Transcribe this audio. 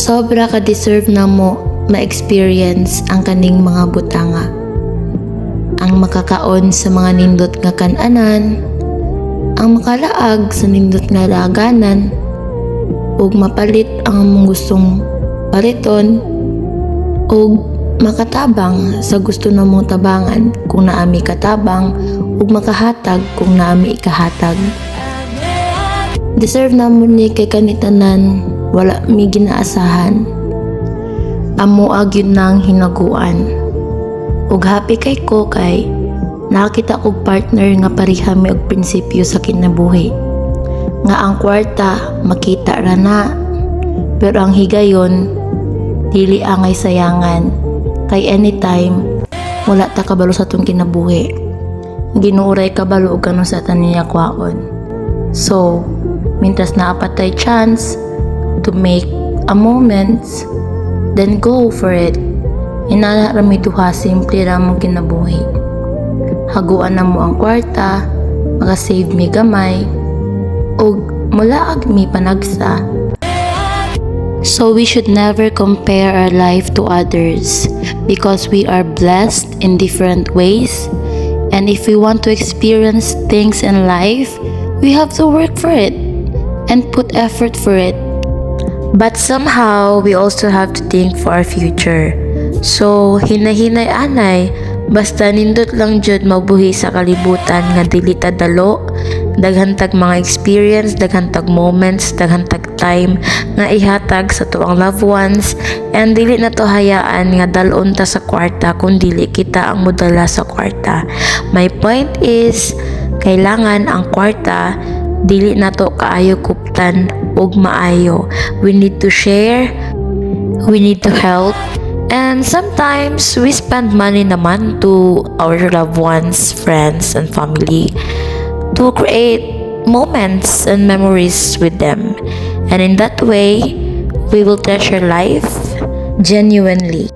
Sobra ka deserve na mo ma-experience ang kaning mga butanga. Ang makakaon sa mga nindot nga kan-anan, ang makalaag sa nindot nga daganan, ug mapalit ang among gustong paliton, ug makatabang sa gusto na mong tabangan kung naami katabang, ug makahatag kung naami ikahatag. Deserve namon ni kay kanitanan, wala mi ginaasahan. Amo agyud nang hinaguan. Ug happy kay ko kay nakita kog partner nga pareha mi og prinsipyo sa kinabuhi. Nga ang kwarta makita ra na, pero ang higayon dili angay sayangan. Kay anytime wala ta kabalo sa tong kinabuhi. Ginuuray kabalo og kanon sa taniya kwaon. So, mintas naapatay chance to make a moments, then go for it. Inana rami duha, simple ra mong kinabuhi. Haguan na mo ang kwarta, maka-save mi gamay, ug mulaag mi panagsa. So we should never compare our life to others because we are blessed in different ways, and if we want to experience things in life, we have to work for it and put effort for it. But somehow, we also have to think for our future. So, hinahinay anay, basta nindot lang jud mabuhi sa kalibutan nga dili ta dalo, daghantag mga experience, daghantag moments, daghantag time nga ihatag sa tuwang loved ones, and dili na to hayaan nga dalon ta sa kwarta kung dili kita ang modala sa kwarta. My point is, kailangan ang kwarta dili na to kaayo kuptan ug maayo. We need to share, we need to help, and sometimes we spend money naman to our loved ones, friends, and family to create moments and memories with them. And in that way, we will treasure life genuinely.